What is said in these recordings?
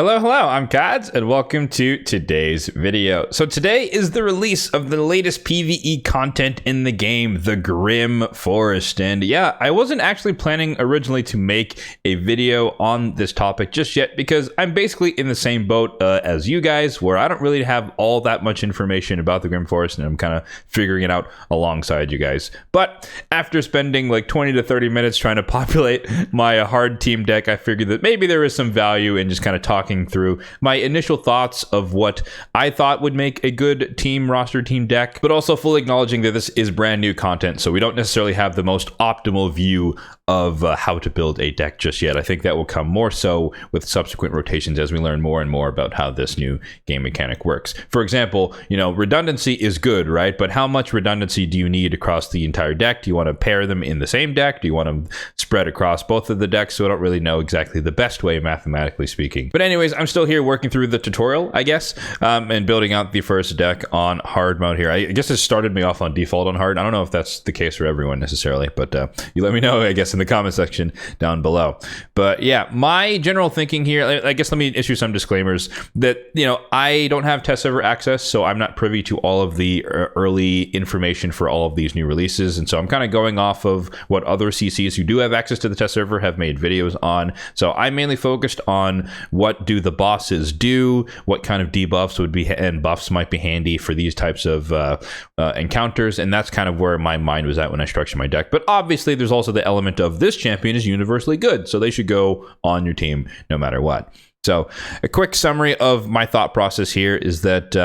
Hello, I'm Kads, and welcome to today's video. So today is the release of the latest PvE content in the game, the Grim Forest. And yeah, I wasn't actually planning originally to make a video on this topic just yet because I'm basically in the same boat as you guys, where I don't really have all that much information about the Grim Forest, and I'm kind of figuring it out alongside you guys. But after spending like 20 to 30 minutes trying to populate my hard team deck, I figured that maybe there is some value in just kind of talking through my initial thoughts of what I thought would make a good team deck, but also fully acknowledging that this is brand new content, so we don't necessarily have the most optimal view of how to build a deck just yet. I think that will come more so with subsequent rotations as we learn more and more about how this new game mechanic works. For example, redundancy is good, right? But how much redundancy do you need across the entire deck? Do you want to pair them in the same deck? Do you want them spread across both of the decks? So I don't really know exactly the best way, mathematically speaking. But anyways, I'm still here working through the tutorial, I guess, and building out the first deck on hard mode here. I guess it started me off on default on hard. I don't know if that's the case for everyone necessarily, but you let me know, I guess, in the comment section down below. But yeah, my general thinking here, I guess let me issue some disclaimers that, I don't have test server access, so I'm not privy to all of the early information for all of these new releases. And so I'm kind of going off of what other CCs who do have access to the test server have made videos on. So I'm mainly focused on what do the bosses do, what kind of debuffs would be and buffs might be handy for these types of encounters. And that's kind of where my mind was at when I structured my deck. But obviously there's also the element of this champion is universally good, so they should go on your team no matter what. So a quick summary of my thought process here is that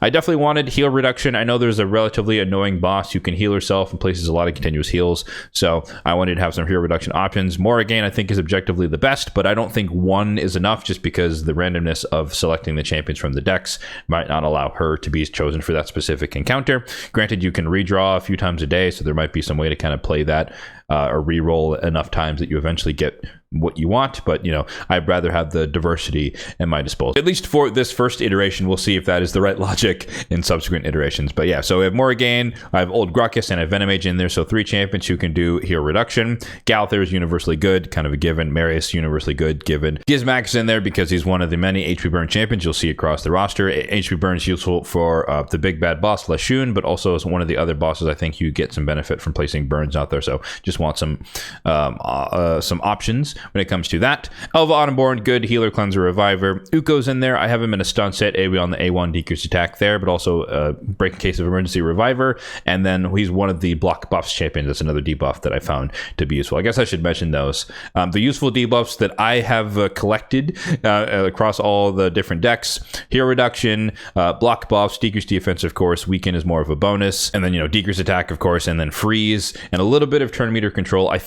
I definitely wanted heal reduction. I know there's a relatively annoying boss who can heal herself and places a lot of continuous heals, so I wanted to have some heal reduction options. Morrigan I think is objectively the best, but I don't think one is enough just because the randomness of selecting the champions from the decks might not allow her to be chosen for that specific encounter. Granted, you can redraw a few times a day, so there might be some way to kind of play that or re-roll enough times that you eventually get what you want, but I'd rather have the diversity at my disposal. At least for this first iteration, we'll see if that is the right logic in subsequent iterations. But yeah, so we have Morrigan, I have Old Gruckus, and I have Venomage in there, so 3 champions who can do heal reduction. Galther is universally good, kind of a given. Marius universally good, given. Gizmax in there because he's one of the many HP burn champions you'll see across the roster. HP burn is useful for the big bad boss Lashun, but also as one of the other bosses, I think you get some benefit from placing burns out there, so just want some options when it comes to that. Elva Autumnborn, good healer, cleanser, reviver. Uko's in there. I have him in a stun set, AoE on the A1 decrease attack there, but also break in case of emergency, reviver. And then he's one of the block buffs champions. That's another debuff that I found to be useful. I guess I should mention those. The useful debuffs that I have collected across all the different decks: heal reduction, block buffs, decrease defense, of course, weaken is more of a bonus, and then decrease attack, of course, and then freeze, and a little bit of turn meter control. I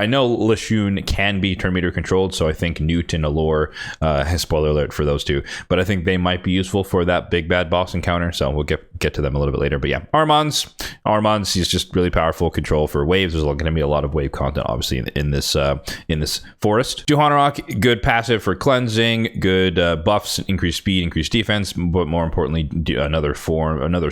know Lashun can be turn meter controlled, so I think Newt and Allure, spoiler alert for those two, but I think they might be useful for that big bad boss encounter, so we'll get to them a little bit later. But yeah, Armand's is just really powerful control for waves. There's going to be a lot of wave content obviously in this forest. Johanarok, good passive for cleansing, good buffs, increased speed, increased defense, but more importantly another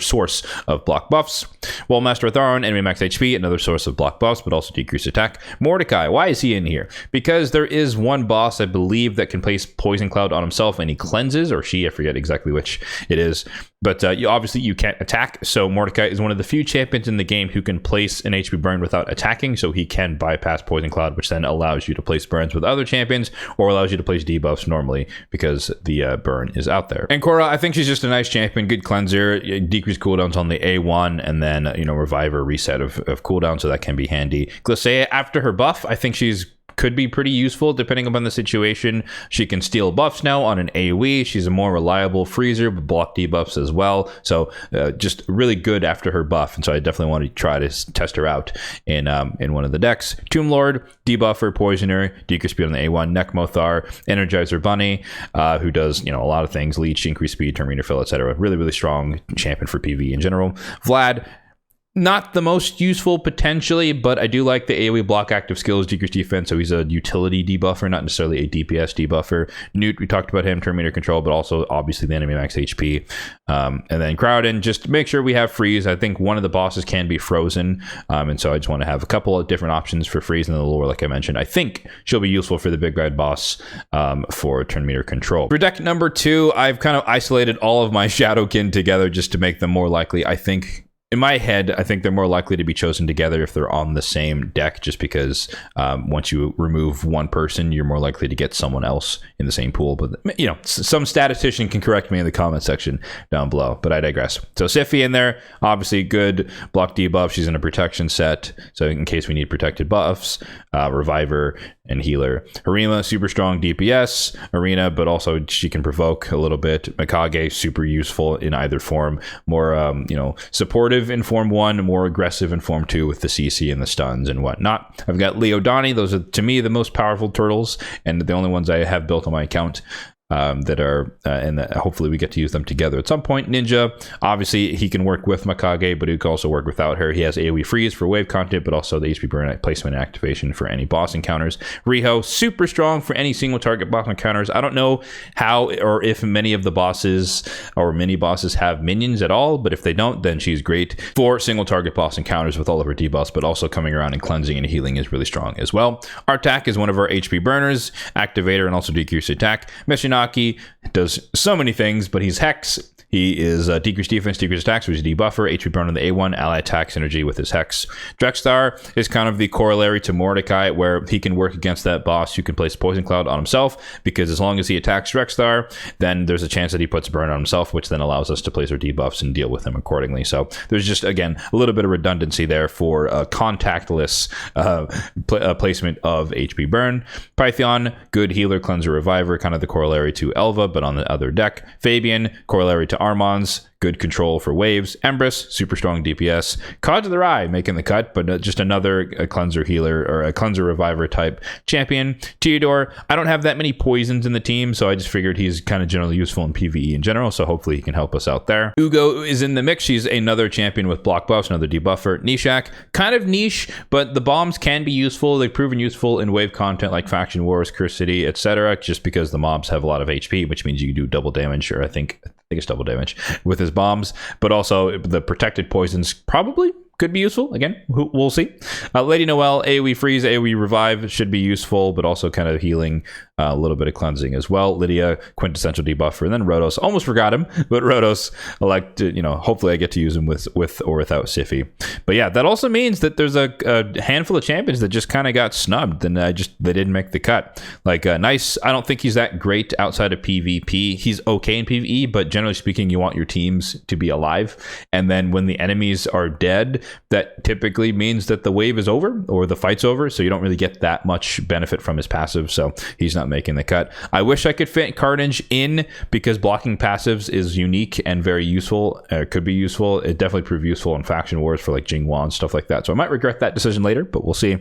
source of block buffs. Wallmaster Tharon, enemy max HP, another source of block buffs, but also decreased attack. Mordecai, why is he in here? Because there is one boss, I believe, that can place Poison Cloud on himself and he cleanses, or she, I forget exactly which it is. But obviously you can't attack, so Mordecai is one of the few champions in the game who can place an HP burn without attacking, so he can bypass Poison Cloud, which then allows you to place burns with other champions, or allows you to place debuffs normally because the burn is out there. And Korra, I think she's just a nice champion, good cleanser, decreased cooldowns on the A1, and then reviver reset of cooldown, so that can be handy. Glacea, after her buff, I think could be pretty useful depending upon the situation. She can steal buffs now on an AoE. She's a more reliable freezer, but block debuffs as well. So just really good after her buff. And so I definitely want to try to test her out in one of the decks. Tomb Lord, debuffer, poisoner, decrease speed on the A1. Nekmothar, Energizer Bunny, who does a lot of things: leech, increase speed, turn meter fill, etc. Really, really strong champion for PvE in general. Vlad, Not the most useful potentially, but I do like the AoE block active skills, decrease defense, so he's a utility debuffer, not necessarily a DPS debuffer. Newt, we talked about him, Terminator control, but also obviously the enemy max HP. And then Crowden, just make sure we have freeze. I think one of the bosses can be frozen, and so I just want to have a couple of different options for freeze in the lore, like I mentioned. I think she'll be useful for the big bad boss for Terminator control. For deck number 2, I've kind of isolated all of my Shadowkin together just to make them more likely. I think in my head, I think they're more likely to be chosen together if they're on the same deck, just because once you remove one person, you're more likely to get someone else in the same pool. But, you know, some statistician can correct me in the comment section down below, but I digress. So Siphi in there, obviously good block debuff. She's in a protection set, so in case we need protected buffs, reviver and healer. Harima, super strong DPS, arena, but also she can provoke a little bit. Mikage, super useful in either form. More, you know, supportive in Form 1, more aggressive in Form 2 with the CC and the stuns and whatnot. I've got Leo Donnie. Those are, to me, the most powerful turtles, and the only ones I have built on my account. That are, and hopefully we get to use them together at some point. Ninja, obviously he can work with Mikage, but he can also work without her. He has AoE freeze for wave content, but also the HP burn placement and activation for any boss encounters. Riho, super strong for any single target boss encounters. I don't know how or if many of the bosses or mini bosses have minions at all, but if they don't, then she's great for single target boss encounters with all of her debuffs, but also coming around and cleansing and healing is really strong as well. Artak is one of our HP burners, activator, and also decrease attack. Mishinaki does so many things, but he's Hex. He is decrease defense, decrease attacks, which is debuffer, HP burn on the A1, ally attack synergy with his Hex. Drexstar is kind of the corollary to Mordecai, where he can work against that boss who can place Poison Cloud on himself, because as long as he attacks Drexstar, then there's a chance that he puts burn on himself, which then allows us to place our debuffs and deal with him accordingly. So there's just, again, a little bit of redundancy there for contactless placement of HP burn. Python, good healer, cleanser, reviver, kind of the corollary to Elva, but on the other deck. Fabian, corollary to Armand's, good control for waves. Empress, super strong DPS. Cod to the Rye making the cut, but just another cleanser healer or a cleanser reviver type champion. Theodore, I don't have that many poisons in the team, so I just figured he's kind of generally useful in PvE in general, so hopefully he can help us out there. Ugo is in the mix. She's another champion with block buffs, another debuffer. Nishak, kind of niche, but the bombs can be useful. They've proven useful in wave content like Faction Wars, Curse City, etc., just because the mobs have a lot of HP, which means you can do double damage, or I think it's double damage with his bombs, but also the protected poisons probably could be useful. Again, we'll see. Lady Noelle, AoE freeze, AoE revive should be useful, but also kind of healing, a little bit of cleansing as well. Lydia, quintessential debuffer, and then Rotos. Almost forgot him, but Rotos, hopefully I get to use him with or without Siphi. But yeah, that also means that there's a handful of champions that just kind of got snubbed, and they didn't make the cut. Like Nice, I don't think he's that great outside of PvP. He's okay in PvE, but generally speaking, you want your teams to be alive, and then when the enemies are dead, that typically means that the wave is over or the fight's over, so you don't really get that much benefit from his passive, so he's not making the cut. I wish I could fit Carnage in, because blocking passives is unique and very useful. Could be useful. It definitely proved useful in Faction Wars for like Jinghua and stuff like that, so I might regret that decision later, but we'll see.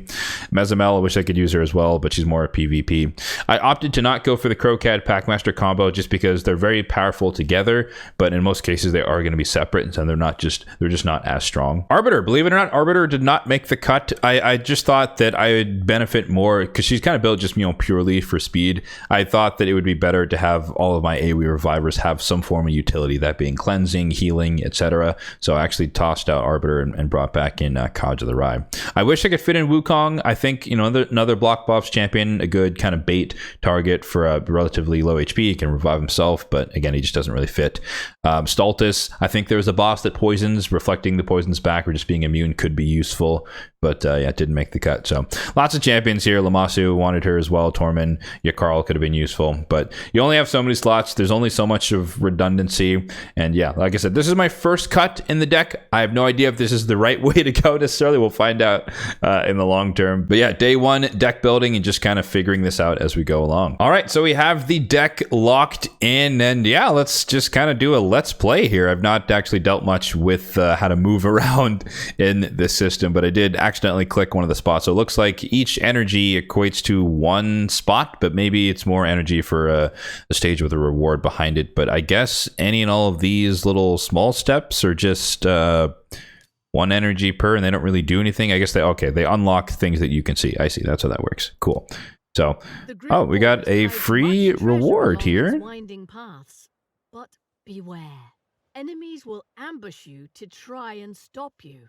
Mezamel, I wish I could use her as well, but she's more a PvP. I opted to not go for the Crowcat Packmaster combo just because they're very powerful together, but in most cases they are going to be separate, and they're just not as strong. Arbiter, believe it or not, Arbiter did not make the cut. I just thought that I would benefit more because she's kind of built just, purely for speed. I thought that it would be better to have all of my AoE revivers have some form of utility, that being cleansing, healing, etc. So I actually tossed out Arbiter and brought back in Kaj of the Rye. I wish I could fit in Wukong. I think, another block buffs champion, a good kind of bait target for a relatively low HP. He can revive himself, but again, he just doesn't really fit. Stultus, I think there's a boss that poisons, reflecting the poisons back or just being immune could be useful, but it didn't make the cut. So lots of champions here. Lamasu wanted her as well. Tormund, Yakarl could have been useful, but you only have so many slots. There's only so much of redundancy, and yeah, like I said, this is my first cut in the deck. I have no idea if this is the right way to go necessarily. We'll find out in the long term, but yeah, day one deck building and just kind of figuring this out as we go along. All right, so we have the deck locked in, and yeah, let's just kind of do a let's play here. I've not actually dealt much with how to move around in this system, but I did accidentally click one of the spots. So it looks like each energy equates to one spot, but maybe it's more energy for a stage with a reward behind it. But I guess any and all of these little small steps are just 1 energy per, and they don't really do anything. I guess they unlock things that you can see. I see. That's how that works. Cool. So, oh, we got a free reward here. Winding paths, but beware. Enemies will ambush you to try and stop you.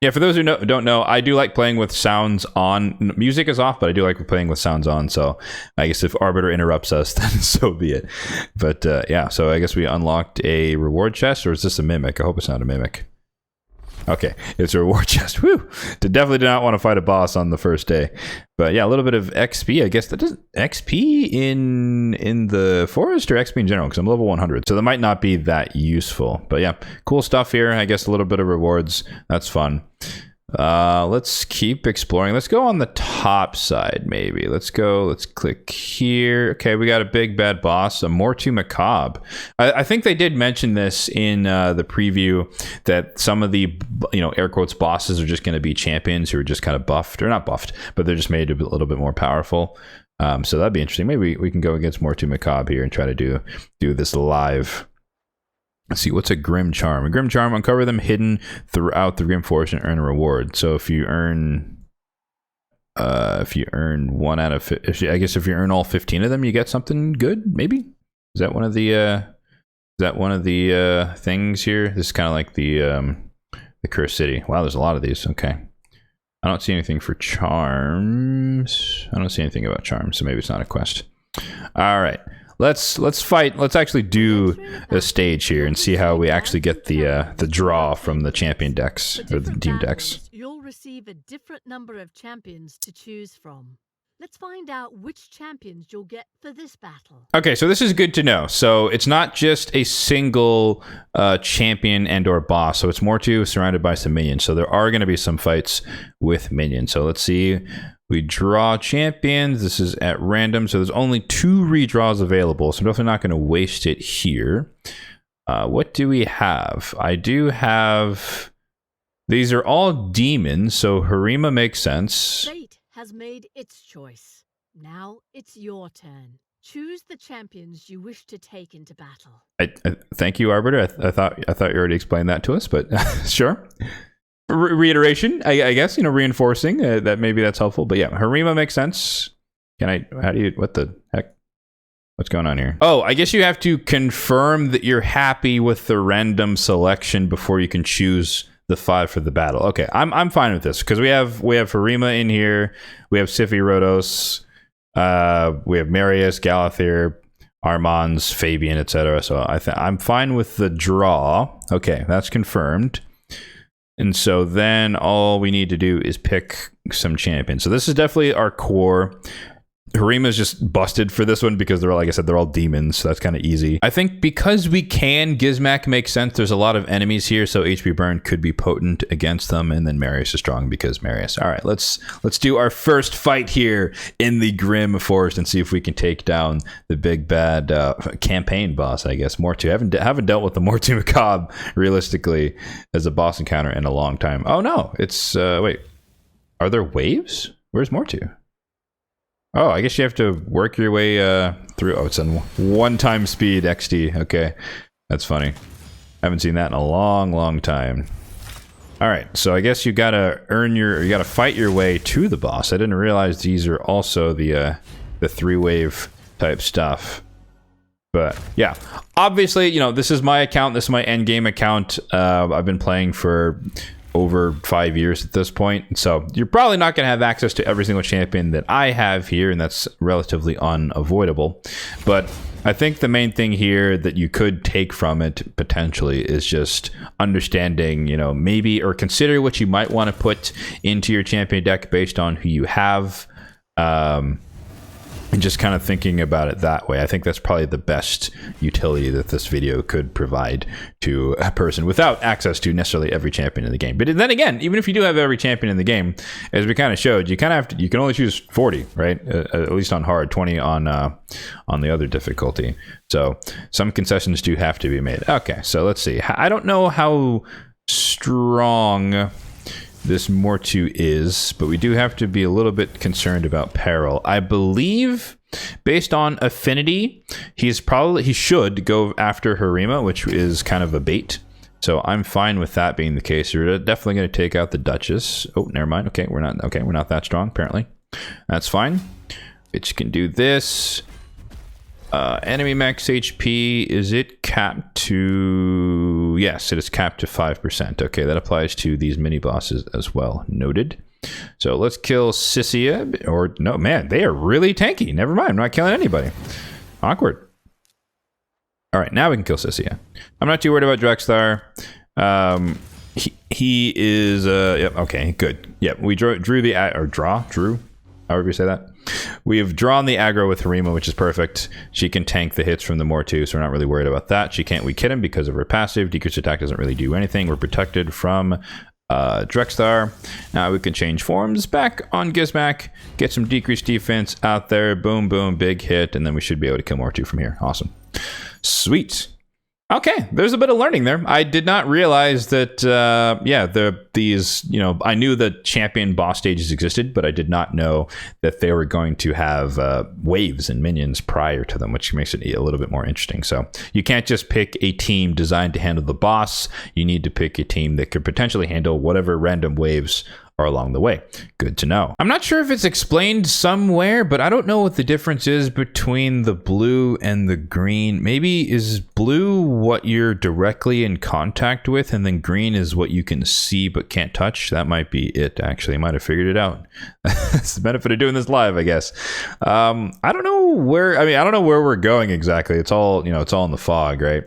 Yeah, for those who don't know, I do like playing with sounds on. Music is off, but I do like playing with sounds on. So I guess if Arbiter interrupts us, then so be it. But yeah, so I guess we unlocked a reward chest, or is this a mimic? I hope it's not a mimic. Okay, it's a reward chest. Woo! Definitely did not want to fight a boss on the first day. But yeah, a little bit of XP. I guess that doesn't XP in the forest or XP in general, because I'm level 100. So that might not be that useful. But yeah, cool stuff here. I guess a little bit of rewards. That's fun. Let's keep exploring. Let's go on the top side, maybe. Let's click here. Okay, we got a big bad boss, a Mortu Macabre. I think they did mention this in the preview, that some of the, air quotes, bosses are just going to be champions who are just kind of buffed, or not buffed, but they're just made a little bit more powerful. So that'd be interesting. Maybe we can go against Mortu Macabre here and try to do this live. Let's see, what's a Grim Charm? A Grim Charm, uncover them hidden throughout the Grim Forest and earn a reward. So if you earn 1 out of, I guess if you earn all 15 of them, you get something good, maybe? Is that one of the, things here? This is kind of like the Cursed City. Wow, there's a lot of these. Okay. I don't see anything for charms. I don't see anything about charms, so maybe it's not a quest. All right. Let's fight. Let's actually do a stage here and see how we actually get the draw from the champion decks, or the team decks. You'll receive a different number of champions to choose from. Let's find out which champions you'll get for this battle. Okay, so this is good to know. So it's not just a single champion and or boss. So it's Mortu surrounded by some minions. So there are going to be some fights with minions. So let's see. We draw champions. This is at random. So there's only 2 redraws available. So I'm definitely not going to waste it here. What do we have? I do have... These are all demons. So Harima makes sense. Fate has made its choice. Now it's your turn. Choose the champions you wish to take into battle. Thank you, Arbiter. I thought you already explained that to us, but sure. Reiteration, I guess, reinforcing that maybe that's helpful. But yeah, Harima makes sense. What the heck? What's going on here? Oh, I guess you have to confirm that you're happy with the random selection before you can choose the 5 for the battle. Okay, I'm fine with this, because we have Harima in here. We have Siphi Rhodos. We have Marius, Galathir, Armans, Fabian, etc. So I'm fine with the draw. Okay, that's confirmed. And so then all we need to do is pick some champions. So this is definitely our core. Harima's just busted for this one because like I said, they're all demons, so that's kind of easy. I think because we can, Gizmak makes sense. There's a lot of enemies here, so HP burn could be potent against them, and then Marius is strong because Marius. All right, let's do our first fight here in the Grim Forest and see if we can take down the big bad campaign boss, I guess. Mortu. Haven't dealt with the Mortu Macabre realistically as a boss encounter in a long time. Oh no, it's wait. Are there waves? Where's Mortu? Oh, I guess you have to work your way through. Oh, it's on 1-time speed XD. Okay, that's funny. Haven't seen that in a long time. All right, so I guess you gotta you gotta fight your way to the boss. I didn't realize these are also the 3-wave type stuff. But yeah, obviously, this is my account. This is my endgame account. I've been playing for over 5 years at this point, so you're probably not going to have access to every single champion that I have here, and that's relatively unavoidable. But I think the main thing here that you could take from it potentially is just understanding, maybe, or consider what you might want to put into your champion deck based on who you have, and just kind of thinking about it that way. I think that's probably the best utility that this video could provide to a person without access to necessarily every champion in the game. But then again, even if you do have every champion in the game, as we kind of showed, you kind of have to, you can only choose 40, right? At least on hard, 20 on the other difficulty. So some concessions do have to be made. Okay, so let's see. I don't know how strong this Mortu is, but we do have to be a little bit concerned about peril. I believe, based on affinity, he should go after Harima, which is kind of a bait. So I'm fine with that being the case. We're definitely going to take out the Duchess. Oh, never mind. Okay, we're not that strong apparently. That's fine. It can do this. Enemy max HP, is it capped to... Yes, it is capped to 5%. Okay, that applies to these mini bosses as well. Noted. So let's kill Sissia. Or, no, man, they are really tanky. Never mind, I'm not killing anybody. Awkward. All right, now we can kill Sissia. I'm not too worried about Drexthar. He is... Yep, okay, good. Yep, we drew the... However you say that. We have drawn the aggro with Harima, which is perfect. She can tank the hits from the Mortu, so we're not really worried about that. She can't weak hit him because of her passive. Decreased attack doesn't really do anything. We're protected from Drexthar. Now we can change forms back on Gizmak, get some decreased defense out there. Boom, boom, big hit, and then we should be able to kill Mortu from here. Awesome. Sweet. Okay, there's a bit of learning there. I did not realize that, I knew the champion boss stages existed, but I did not know that they were going to have waves and minions prior to them, which makes it a little bit more interesting. So you can't just pick a team designed to handle the boss. You need to pick a team that could potentially handle whatever random waves are along the way. Good to know. I'm not sure if it's explained somewhere, but I don't know what the difference is between the blue and the green. Maybe is blue what you're directly in contact with, and then green is what you can see but can't touch? That might be it, actually. I might have figured it out. That's the benefit of doing this live, I guess. I don't know where, I don't know where we're going exactly. It's all, it's all in the fog, right?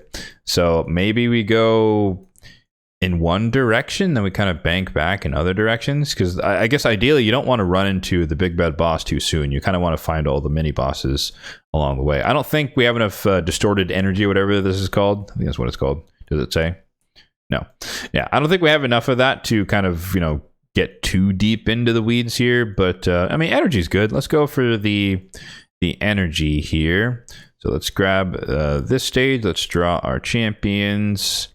So maybe we go in one direction, then we kind of bank back in other directions, because I guess ideally you don't want to run into the big bad boss too soon. You kind of want to find all the mini bosses along the way. I don't think we have enough distorted energy, whatever this is called. I think that's what it's called. Does it say? No. Yeah, I don't think we have enough of that to kind of, get too deep into the weeds here, but energy is good. Let's go for the energy here. So let's grab this stage. Let's draw our champions.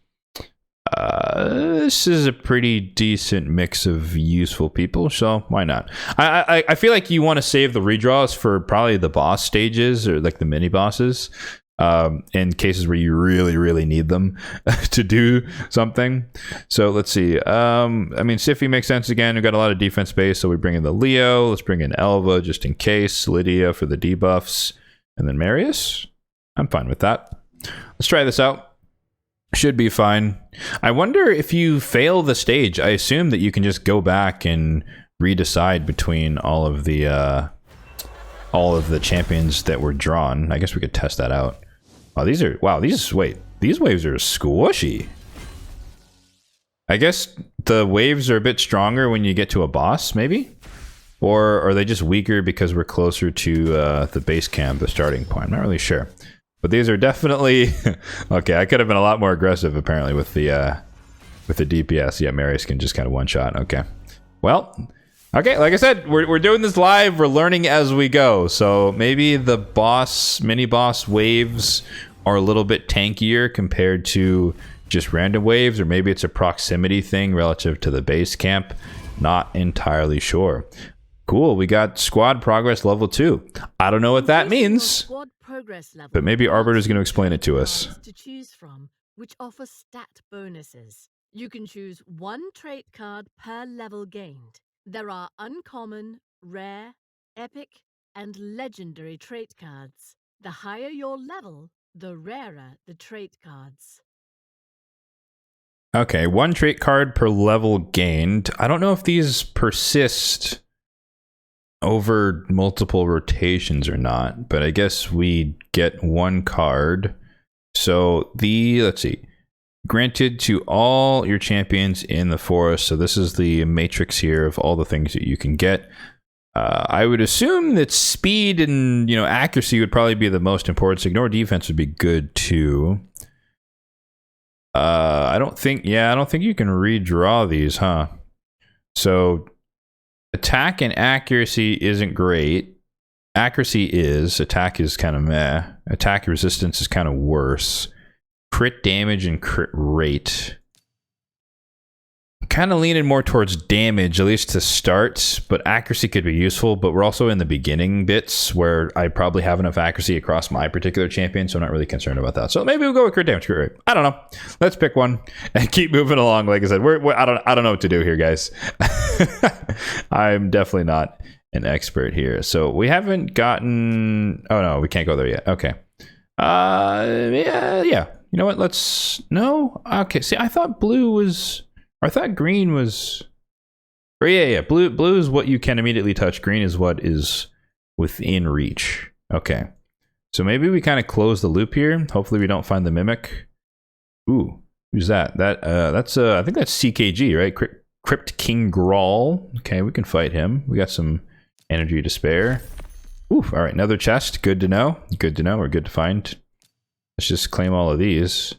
This is a pretty decent mix of useful people, so why not? I feel like you want to save the redraws for probably the boss stages or like the mini bosses, in cases where you really need them to do something. So let's see. Sify makes sense again. We've got a lot of defense base, so we bring in the Leo. Let's bring in Elva just in case. Lydia for the debuffs, and then Marius. I'm fine with that. Let's try this out. Should be fine. I wonder if you fail the stage, I assume that you can just go back and redecide between all of the champions that were drawn. I guess we could test that out. These waves are squishy. I guess the waves are a bit stronger when you get to a boss, maybe? Or are they just weaker because we're closer to the base camp, the starting point? I'm not really sure. But these are definitely... Okay, I could have been a lot more aggressive, apparently, with the DPS. Yeah, Marius can just kind of one-shot. Okay. Well, okay, like I said, we're doing this live. We're learning as we go. So maybe the mini-boss waves are a little bit tankier compared to just random waves, or maybe it's a proximity thing relative to the base camp. Not entirely sure. Cool, we got squad progress level 2. I don't know what that means, but maybe Arbiter's going to explain it to us. To choose from, which offer stat bonuses. You can choose one trait card per level gained. There are uncommon, rare, epic, and legendary trait cards. The higher your level, the rarer the trait cards. Okay, one trait card per level gained. I don't know if these persist over multiple rotations or not, but I guess we get one card. So let's see, granted to all your champions in the forest. So this is the matrix here of all the things that you can get. I would assume that speed and accuracy would probably be the most important. So ignore defense would be good too. I don't think you can redraw these, huh? So attack and accuracy isn't great. Accuracy is. Attack is kind of meh. Attack resistance is kind of worse. Crit damage and crit rate. kind of leaning more towards damage, at least to start, but accuracy could be useful. But we're also in the beginning bits where I probably have enough accuracy across my particular champion, so I'm not really concerned about that. So maybe we'll go with crit damage, crit rate. I don't know. Let's pick one and keep moving along. Like I said, I don't know what to do here, guys. I'm definitely not an expert here. So we haven't gotten... Oh, no, we can't go there yet. Okay. Yeah. You know what? No? Okay, see, I thought blue was... I thought green was... Or yeah. Blue is what you can immediately touch. Green is what is within reach. Okay. So maybe we kind of close the loop here. Hopefully we don't find the mimic. Ooh, who's that? That's I think that's CKG, right? Crypt King Grawl. Okay, we can fight him. We got some energy to spare. Oof, all right, another chest. Good to know. Good to know. We're good to find. Let's just claim all of these.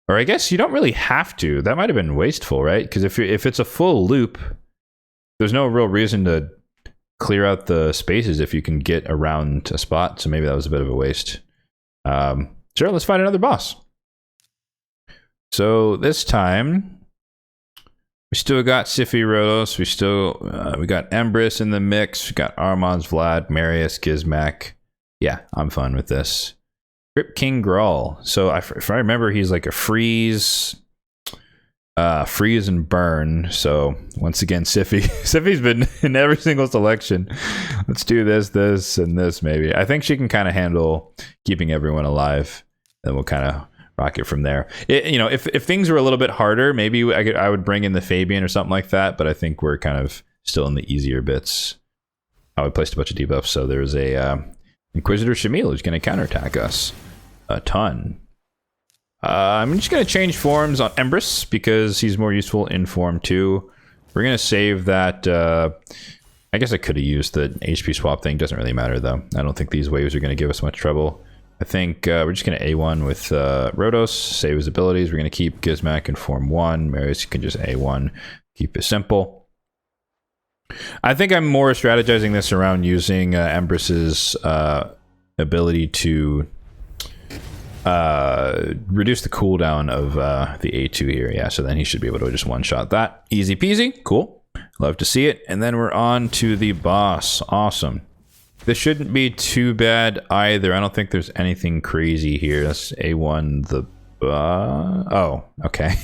Or I guess you don't really have to. That might have been wasteful, right? Because if it's a full loop, there's no real reason to clear out the spaces if you can get around a spot. So maybe that was a bit of a waste. Sure, let's find another boss. So this time, we still got Sify Rodos. We got Empress in the mix. We got Armand's Vlad, Marius, Gizmak. Yeah, I'm fine with this. Crypt King Grawl. So if I remember, he's like a freeze and burn. So once again, Sify's been in every single selection. Let's do this, and this maybe. I think she can kind of handle keeping everyone alive. Then we'll kind of rock it from there. If things were a little bit harder, maybe I would bring in the Fabian or something like that. But I think we're kind of still in the easier bits. Oh, we placed a bunch of debuffs. So there's a Inquisitor Shamil who's going to counterattack us a ton. I'm just going to change forms on Empress because he's more useful in form 2. We're going to save that. I guess I could have used the HP swap thing. Doesn't really matter though. I don't think these waves are going to give us much trouble. I think we're just going to A1 with Rodos, save his abilities. We're going to keep Gizmak in form 1. Marius can just A1, keep it simple. I think I'm more strategizing this around using Empress's ability to reduce the cooldown of the A2 here. Yeah, so then he should be able to just one-shot that. Easy peasy. Cool. Love to see it. And then we're on to the boss. Awesome. This shouldn't be too bad either. I don't think there's anything crazy here. That's A1 the... oh, okay.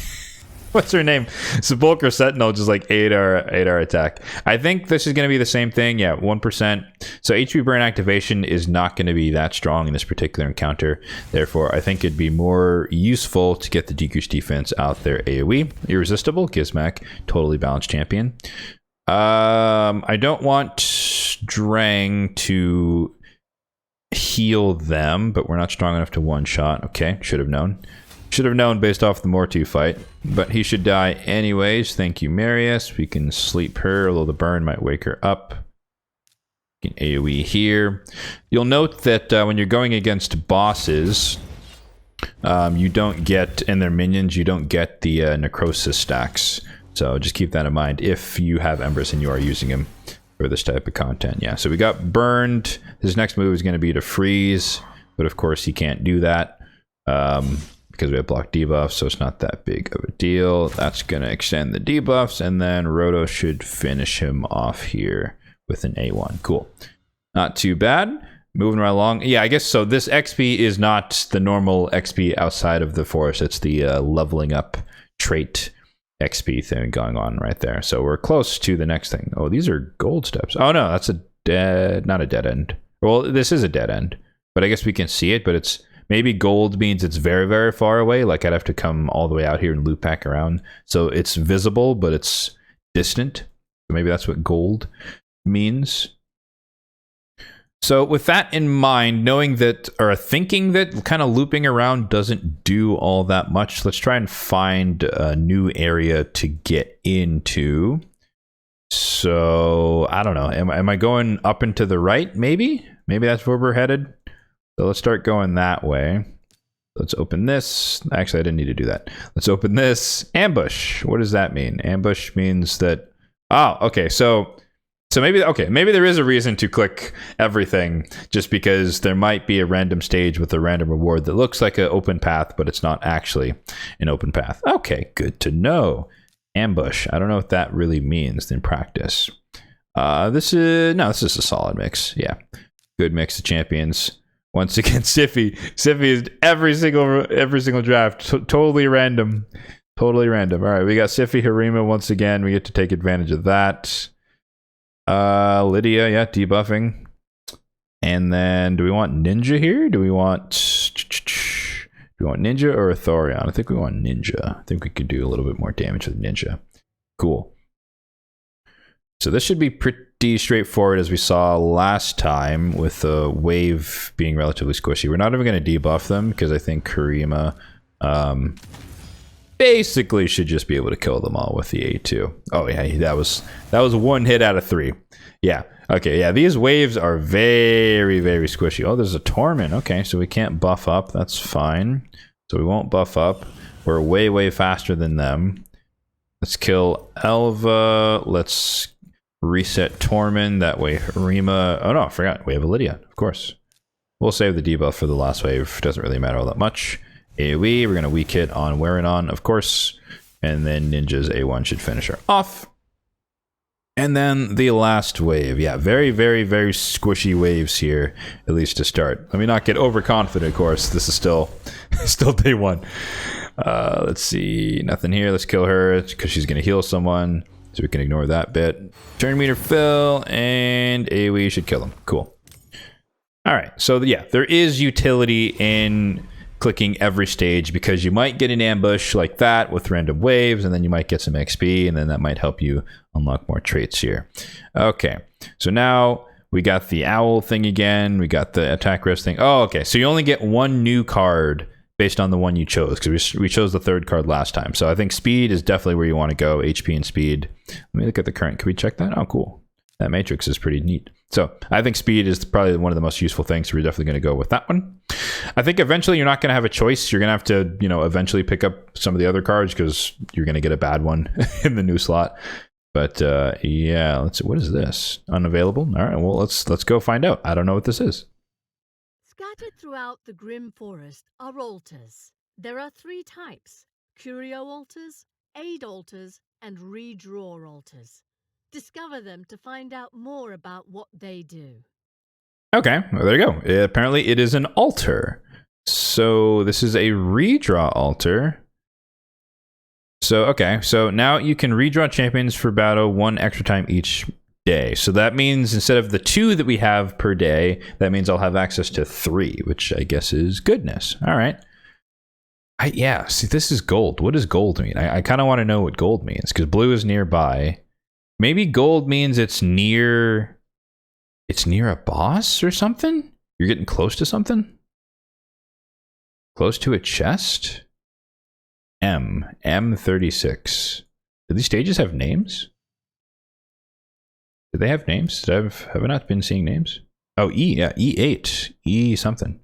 What's her name? Sepulchre Sentinel, just like 8-hour attack. I think this is going to be the same thing. Yeah, 1%. So HP burn activation is not going to be that strong in this particular encounter. Therefore, I think it'd be more useful to get the decreased defense out there. AoE, irresistible, Gizmak, totally balanced champion. I don't want Drang to heal them, but we're not strong enough to one-shot. Okay, should have known. Should have known based off the Mortu fight, but he should die anyways. Thank you, Marius. We can sleep her, although the burn might wake her up. We can AoE here. You'll note that when you're going against bosses, you don't get, and their minions, you don't get the necrosis stacks. So just keep that in mind if you have Empress and you are using him for this type of content. Yeah, so we got burned. His next move is going to be to freeze, but of course he can't do that. Because we have blocked debuffs, so it's not that big of a deal. That's going to extend the debuffs, and then Roto should finish him off here with an A1. Cool. Not too bad. Moving right along. Yeah, I guess so. This XP is not the normal XP outside of the forest. It's the leveling up trait XP thing going on right there. So we're close to the next thing. Oh, these are gold steps. Oh, no, that's not a dead end. Well, this is a dead end, but I guess we can see it, but it's... Maybe gold means it's very, very far away. Like I'd have to come all the way out here and loop back around. So it's visible, but it's distant. So maybe that's what gold means. So with that in mind, knowing that, or thinking that kind of looping around doesn't do all that much, let's try and find a new area to get into. So I don't know. Am I going up and to the right? Maybe that's where we're headed. So let's start going that way. Let's open this. Actually, I didn't need to do that. Let's open this. Ambush. What does that mean? Ambush means that... Oh, okay. So maybe there is a reason to click everything, just because there might be a random stage with a random reward that looks like an open path, but it's not actually an open path. Okay, good to know. Ambush. I don't know what that really means in practice. This is a solid mix. Yeah, good mix of champions. Once again, Siffy is every single draft. Totally random. Totally random. All right, we got Siffy Harima once again. We get to take advantage of that. Lydia, yeah, debuffing. And then, do we want Ninja here? Do we want Ninja or Thorion? I think we want Ninja. I think we could do a little bit more damage with Ninja. Cool. So this should be pretty straightforward, as we saw last time, with the wave being relatively squishy. We're not even going to debuff them, because I think Karima basically should just be able to kill them all with the A2. Oh yeah, that was 1 hit out of 3. Yeah. Okay, yeah, these waves are very, very squishy. Oh, there's a Torment. Okay, so we can't buff up. That's fine. So we won't buff up. We're way, way faster than them. Let's kill Elva. Let's reset Torment. That way Harima... Oh no, I forgot. We have a Lydia, of course. We'll save the debuff for the last wave. Doesn't really matter all that much. AoE, we're going to weak hit on Wearenon, of course. And then Ninja's A1 should finish her off. And then the last wave. Yeah, very, very, very squishy waves here, at least to start. Let me not get overconfident, of course. This is still day 1. Let's see. Nothing here. Let's kill her because she's going to heal someone. So we can ignore that bit. Turn meter fill, and AoE should kill them. Cool. All right. So yeah, there is utility in clicking every stage, because you might get an ambush like that with random waves, and then you might get some XP, and then that might help you unlock more traits here. Okay, so now we got the owl thing again. We got the attack risk thing. Oh, okay, so you only get 1 new card based on the one you chose, because we chose the 3rd card last time. So I think speed is definitely where you want to go, HP and speed. Let me look at the current. Can we check that? Oh, cool. That matrix is pretty neat. So I think speed is probably one of the most useful things. So we're definitely going to go with that one. I think eventually you're not going to have a choice. You're going to have to, eventually pick up some of the other cards, because you're going to get a bad one in the new slot. But yeah, let's see. What is this? Unavailable? All right, well, let's go find out. I don't know what this is. Scattered throughout the Grim Forest are altars. There are 3 types: Curio altars, Aid altars, and Redraw altars. Discover them to find out more about what they do. Okay, well, there you go. Apparently it is an altar. So this is a redraw altar. So, okay, so now you can redraw champions for battle 1 extra time each day. So that means instead of the 2 that we have per day, that means I'll have access to 3, which I guess is goodness. All right. Yeah, see, this is gold. What does gold mean? I kind of want to know what gold means, because blue is nearby. Maybe gold means it's near a boss or something? You're getting close to something? Close to a chest? M36. Do these stages have names? Do they have names? Have I not been seeing names? Oh, E, yeah, E8. E something.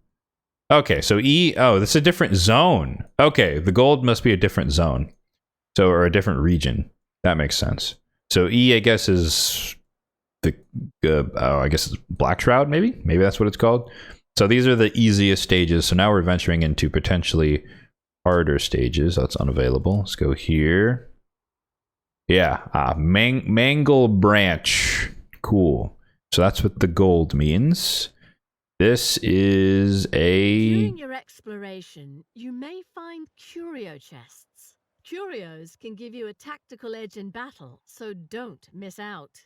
Okay, so E, oh, that's a different zone. Okay, the gold must be a different zone. So, or a different region. That makes sense. So E, I guess, is the, I guess it's Black Shroud, maybe? Maybe that's what it's called. So these are the easiest stages. So now we're venturing into potentially harder stages. That's unavailable. Let's go here. Yeah, Mangle Branch. Cool. So that's what the gold means. This is a... During your exploration, you may find curio chests. Curios can give you a tactical edge in battle, so don't miss out.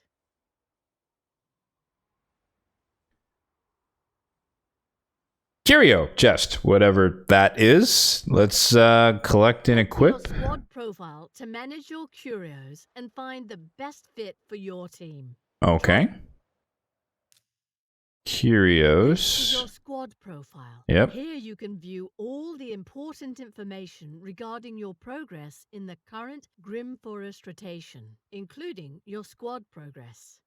Curio chest, whatever that is. Let's collect and equip. Your squad profile to manage your curios and find the best fit for your team. Okay. Curios. This is your squad profile. Yep. Here you can view all the important information regarding your progress in the current Grim Forest rotation, including your squad progress.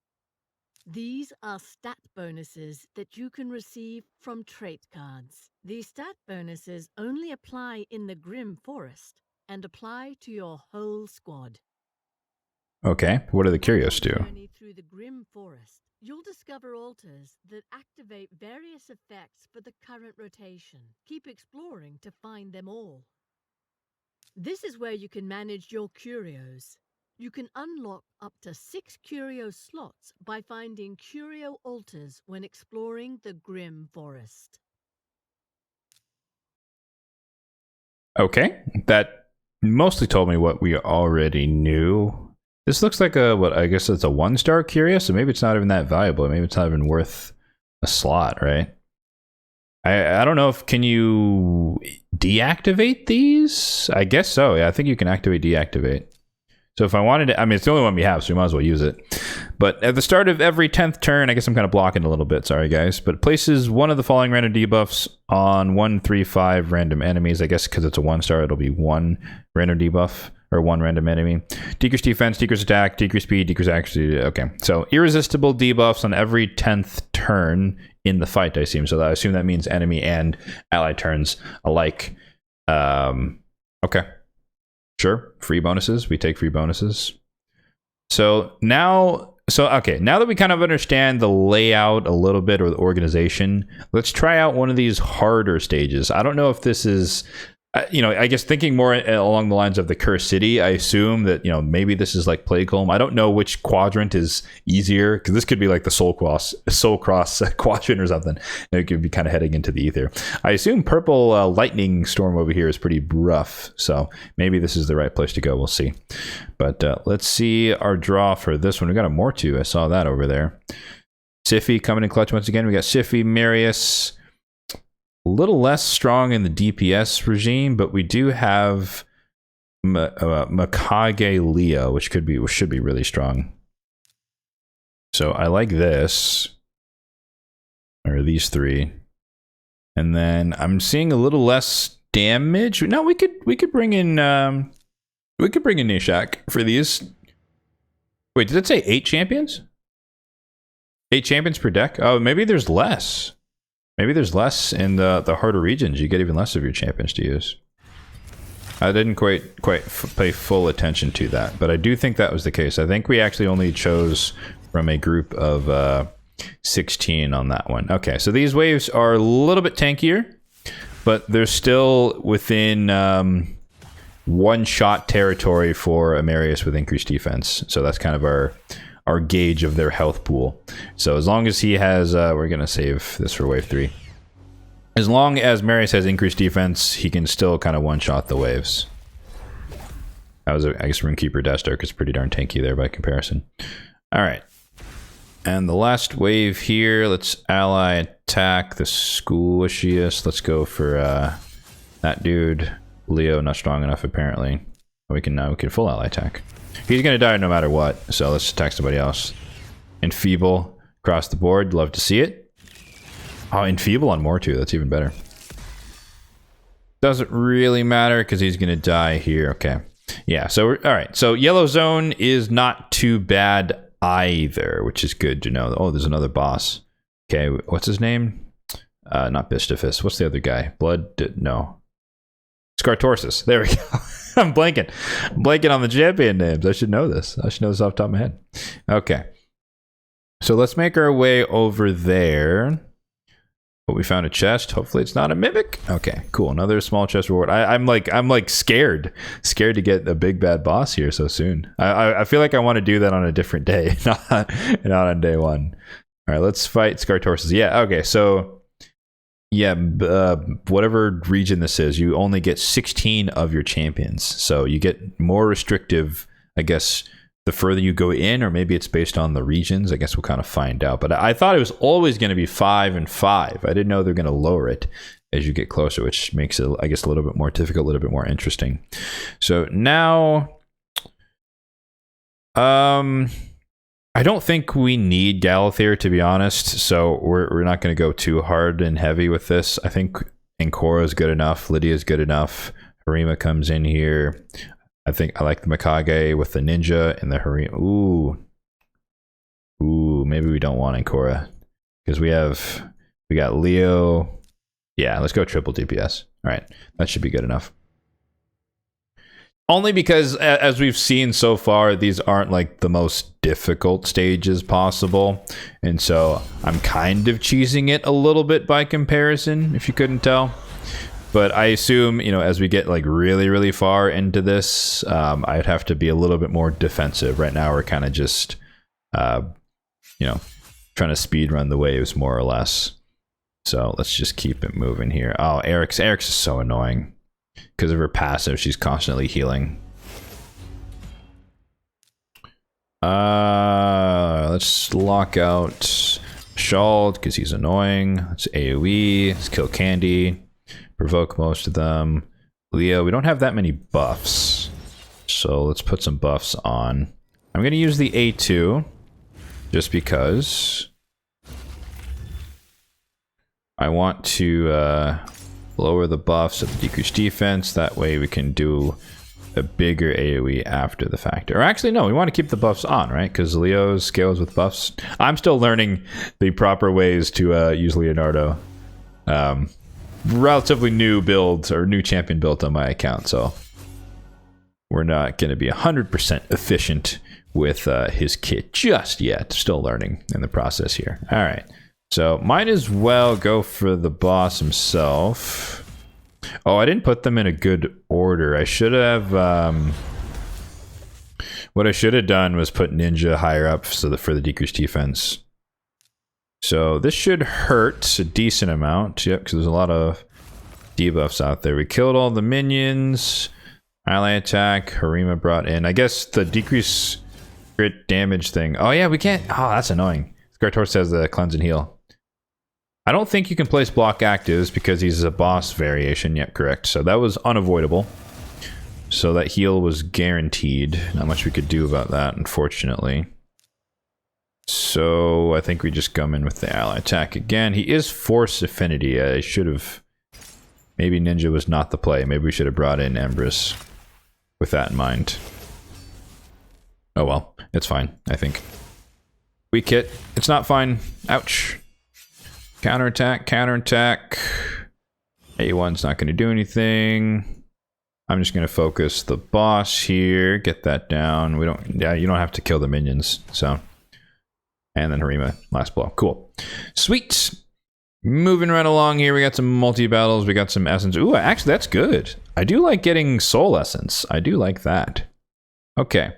These are stat bonuses that you can receive from trait cards. These stat bonuses only apply in the Grim Forest and apply to your whole squad. Okay, what do the curios do? Journey through the Grim Forest, you'll discover altars that activate various effects for the current rotation. Keep exploring to find them all. This is where you can manage your curios. You can unlock up to 6 curio slots by finding curio altars when exploring the Grim Forest. Okay, that mostly told me what we already knew. This looks like a, what, I guess it's a 1-star curio, so maybe it's not even that valuable. Maybe it's not even worth a slot, right? I don't know if, can you deactivate these? I guess so. Yeah, I think you can activate, deactivate. So if I wanted to, I mean, it's the only one we have, so we might as well use it. But at the start of every 10th turn, I guess I'm kind of blocking a little bit, sorry guys, but it places one of the following random debuffs on 1, 3, 5 random enemies. I guess because it's a 1-star, it'll be 1 random debuff, or 1 random enemy. Decrease defense, decrease attack, decrease speed, decrease accuracy. Okay, so irresistible debuffs on every 10th turn in the fight, I assume. So I assume that means enemy and ally turns alike. Okay. Sure, free bonuses. We take free bonuses. So now that we kind of understand the layout a little bit, or the organization, let's try out one of these harder stages. I don't know if this is, I guess thinking more along the lines of the Cursed City, I assume that, maybe this is like Plagueholm. I don't know which quadrant is easier, because this could be like the Soul Cross quadrant or something. And it could be kind of heading into the ether. I assume Purple Lightning Storm over here is pretty rough, so maybe this is the right place to go. We'll see. But let's see our draw for this one. We got a Mortu. I saw that over there. Siphi coming in clutch once again. We got Siphi, Marius. A little less strong in the DPS regime, but we do have Mikage Leo, which should be really strong. So I like this, or these 3, and then I'm seeing a little less damage. No, we could bring in Nishak for these. Wait, did it say 8 champions? 8 champions per deck? Oh, maybe there's less. Maybe there's less in the harder regions. You get even less of your champions to use. I didn't quite pay full attention to that, but I do think that was the case. I think we actually only chose from a group of 16 on that one. Okay, so these waves are a little bit tankier, but they're still within 1-shot territory for Amarius with increased defense. So that's kind of our gauge of their health pool. So as long as he has, we're going to save this for wave 3. As long as Marius has increased defense, he can still kind of 1-shot the waves. That was, I guess, Runekeeper Deathstark is pretty darn tanky there by comparison. All right. And the last wave here, let's ally attack the Squishiest. Let's go for that dude. Leo, not strong enough apparently. We can full ally attack. He's going to die no matter what, so let's attack somebody else. Enfeeble across the board, love to see it. Oh, Enfeeble on Mortu, that's even better. Doesn't really matter because he's going to die here. Okay. Yeah, so alright, so Yellow Zone is not too bad either, which is good to know. Oh, there's another boss. Okay, what's his name? Not Bistafus. What's the other guy? No. Scartorsus. There we go. I'm blanking on the champion names. I should know this. I should know this off the top of my head. Okay. So let's make our way over there. But we found a chest. Hopefully it's not a mimic. Okay, cool. Another small chest reward. I'm like scared to get a big bad boss here so soon. I feel like I want to do that on a different day, not on day 1. All right, let's fight Scartorsus. Yeah. Okay. So. Yeah, whatever region this is, you only get 16 of your champions. So you get more restrictive, I guess, the further you go in, or maybe it's based on the regions. I guess we'll kind of find out. But I thought it was always going to be 5 and 5. I didn't know they're going to lower it as you get closer, which makes it, I guess, a little bit more difficult, a little bit more interesting. So now, I don't think we need Galathir, to be honest, so we're not going to go too hard and heavy with this. I think Ankora is good enough, Lydia is good enough, Harima comes in here. I think I like the Mikage with the ninja and the Harima. Ooh, maybe we don't want Ankora, because we got Leo. Yeah, let's go triple DPS. All right, that should be good enough. Only because, as we've seen so far, these aren't like the most difficult stages possible. And so I'm kind of cheesing it a little bit by comparison, if you couldn't tell. But I assume, you know, as we get like really, really far into this, I'd have to be a little bit more defensive. Right now, we're kind of just, you know, trying to speed run the waves more or less. So let's just keep it moving here. Oh, Eric's is so annoying because of her passive. She's constantly healing. Let's lock out Shald because he's annoying. Let's AoE. Let's kill Candy. Provoke most of them. Leo, we don't have that many buffs. So let's put some buffs on. I'm going to use the A2 just because I want to lower the buffs of the decreased defense. That way we can do a bigger AoE after the fact. Or actually, no, we want to keep the buffs on, right? Because Leo scales with buffs. I'm still learning the proper ways to use Leonardo. Relatively new build, or new champion built on my account, so we're not going to be 100% efficient with his kit just yet. Still learning in the process here. All right. So might as well go for the boss himself. Oh, I didn't put them in a good order. I should have... what I should have done was put Ninja higher up so that for the decreased defense. So this should hurt a decent amount. Yep, because there's a lot of debuffs out there. We killed all the minions. Ally attack. Harima brought in. I guess the decrease crit damage thing. Oh yeah, we can't... Oh, that's annoying. Skartor has the cleanse and heal. I don't think you can place block actives because he's a boss variation. Yep, correct. So that was unavoidable. So that heal was guaranteed. Not much we could do about that, unfortunately. So I think we just come in with the ally attack again. He is Force Affinity. I should have... Maybe Ninja was not the play. Maybe we should have brought in Empress with that in mind. Oh well, it's fine, I think. Weak hit. It's not fine. Ouch. Counterattack, counterattack. A1's not going to do anything. I'm just going to focus the boss here. Get that down. We don't... Yeah, you don't have to kill the minions, so... And then Harima, last blow. Cool. Sweet. Moving right along here, we got some multi-battles, we got some essence. Ooh, actually, that's good. I do like getting soul essence. I do like that. Okay,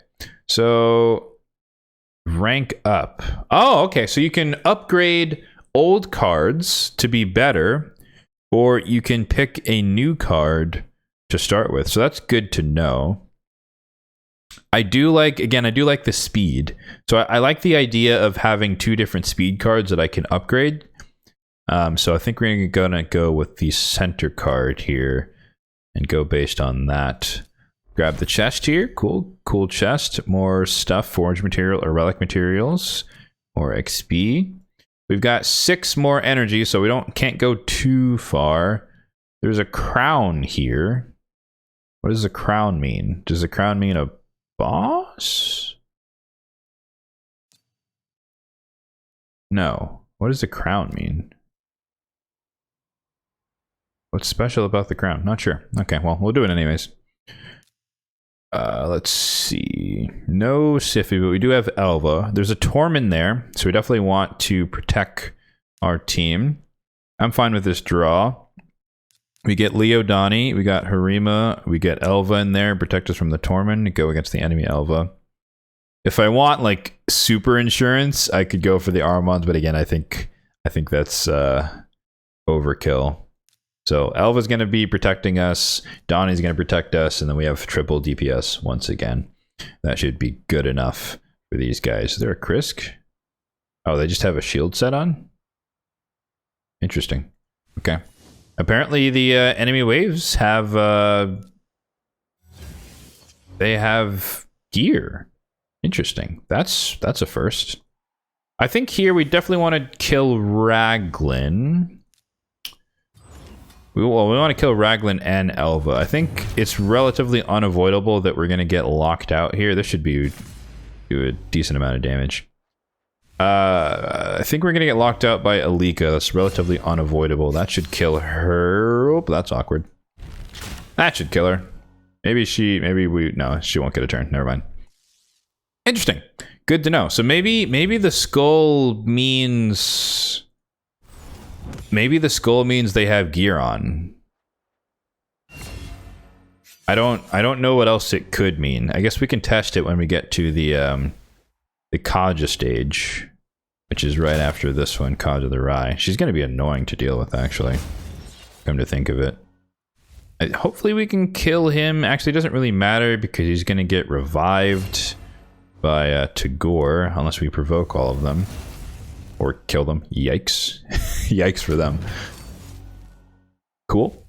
so rank up. Oh, okay, so you can upgrade old cards to be better, or you can pick a new card to start with. So that's good to know. I do like, again, I do like the speed. So I like the idea of having two different speed cards that I can upgrade. So I think we're gonna go with the center card here and go based on that. Grab the chest here. Cool, cool chest. More stuff, forge material or relic materials, more XP. We've got 6 more energy, so we can't go too far. There's a crown here. What does a crown mean? Does a crown mean a boss? No. What does a crown mean? What's special about the crown? Not sure. Okay, well, we'll do it anyways. Let's see. No Sify, but we do have Elva. There's a Tormund there, so we definitely want to protect our team. I'm fine with this draw. We get Leo Donnie, we got Harima, we get Elva in there, protect us from the Tormund, to go against the enemy Elva. If I want like super insurance, I could go for the Armons, but again, I think that's overkill. So Elva's going to be protecting us, Donnie's going to protect us, and then we have triple DPS once again. That should be good enough for these guys. Is there a Krisk? Oh, they just have a shield set on? Interesting. Okay. Apparently the enemy waves have... they have gear. Interesting. That's a first. I think here we definitely want to kill Raglan. We want to kill Raglan and Elva. I think it's relatively unavoidable that we're going to get locked out here. This should do a decent amount of damage. I think we're going to get locked out by Alika. That's relatively unavoidable. That should kill her. Oh, that's awkward. That should kill her. No, she won't get a turn. Never mind. Interesting. Good to know. So maybe the skull means... Maybe the skull means they have gear on. I don't know what else it could mean. I guess we can test it when we get to the Kaja stage, which is right after this one, Kaja the Rai. She's going to be annoying to deal with, actually. Come to think of it. Hopefully we can kill him. Actually, it doesn't really matter because he's going to get revived by Tagore, unless we provoke all of them. Or kill them. Yikes. Yikes for them. Cool.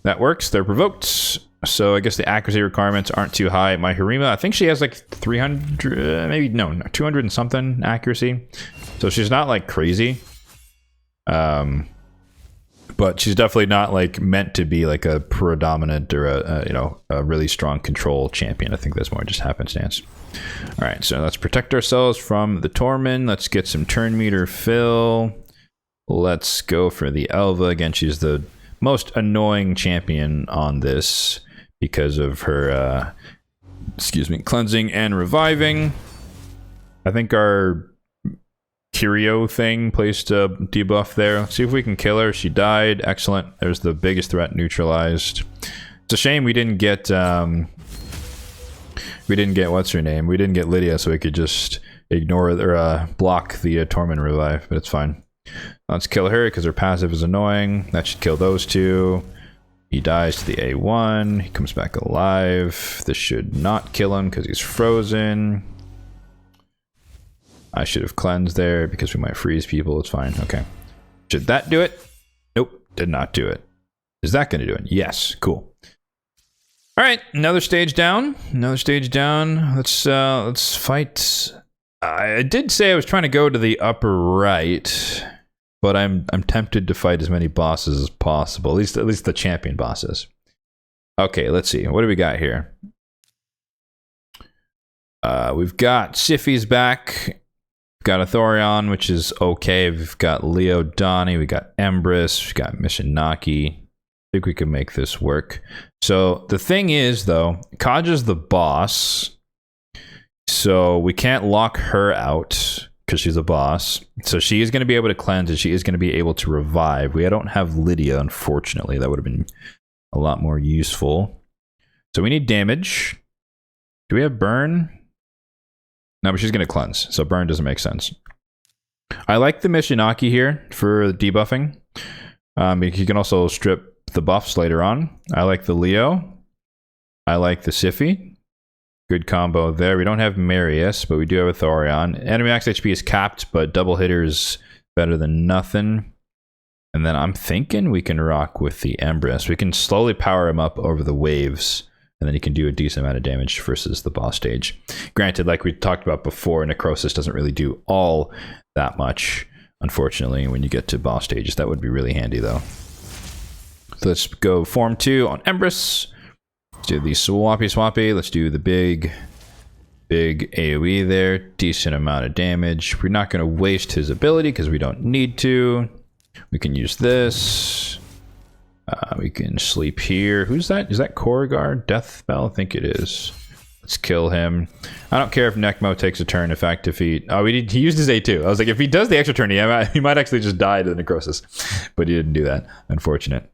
That works. They're provoked. So I guess the accuracy requirements aren't too high. My Harima, I think she has like 300, maybe, no, 200 and something accuracy. So she's not like crazy. But she's definitely not like meant to be like a predominant or a really strong control champion. I think that's more just happenstance. All right, so let's protect ourselves from the Tormund. Let's get some turn meter fill. Let's go for the Elva. Again, she's the most annoying champion on this because of her, cleansing and reviving. I think our Curio thing placed a debuff there. Let's see if we can kill her. She died. Excellent. There's the biggest threat neutralized. It's a shame we didn't get what's her name? We didn't get Lydia, so we could just ignore or block the Tormund revive, but it's fine. Let's kill her because her passive is annoying. That should kill those two. He dies to the A1. He comes back alive. This should not kill him because he's frozen. I should have cleansed there because we might freeze people. It's fine. Okay. Should that do it? Nope. Did not do it. Is that going to do it? Yes. Cool. All right. Another stage down. Another stage down. Let's fight. I did say I was trying to go to the upper right, but I'm tempted to fight as many bosses as possible. At least the champion bosses. Okay. Let's see. What do we got here? We've got Siffi's back. Got a Thorion, which is okay. We've got Leo Donnie, we got Empress, we've got Mishinaki. I think we can make this work. So the thing is, though, Kaja's the boss, so we can't lock her out because she's a boss. So she is going to be able to cleanse and she is going to be able to revive. We don't have Lydia, unfortunately. That would have been a lot more useful. So we need damage. Do we have burn? No, but she's going to cleanse, so burn doesn't make sense. I like the Mishinaki here for debuffing. You can also strip the buffs later on. I like the Leo. I like the Siffi. Good combo there. We don't have Marius, but we do have a Thorion. Enemy max HP is capped, but double hitter is better than nothing. And then I'm thinking we can rock with the Empress. We can slowly power him up over the waves, and then he can do a decent amount of damage versus the boss stage. Granted, like we talked about before, Necrosis doesn't really do all that much, unfortunately, when you get to boss stages. That would be really handy, though. So let's go Form 2 on Empress. Let's do the swappy. Let's do the big AoE there. Decent amount of damage. We're not going to waste his ability because we don't need to. We can use this. We can sleep here. Who's that? Is that Korrigar? Deathbell? I think it is. Let's kill him. I don't care if Necmo takes a turn. In fact, if he... Oh, he used his A2. I was like, if he does the extra turn, he might actually just die to the Necrosis. But he didn't do that. Unfortunate.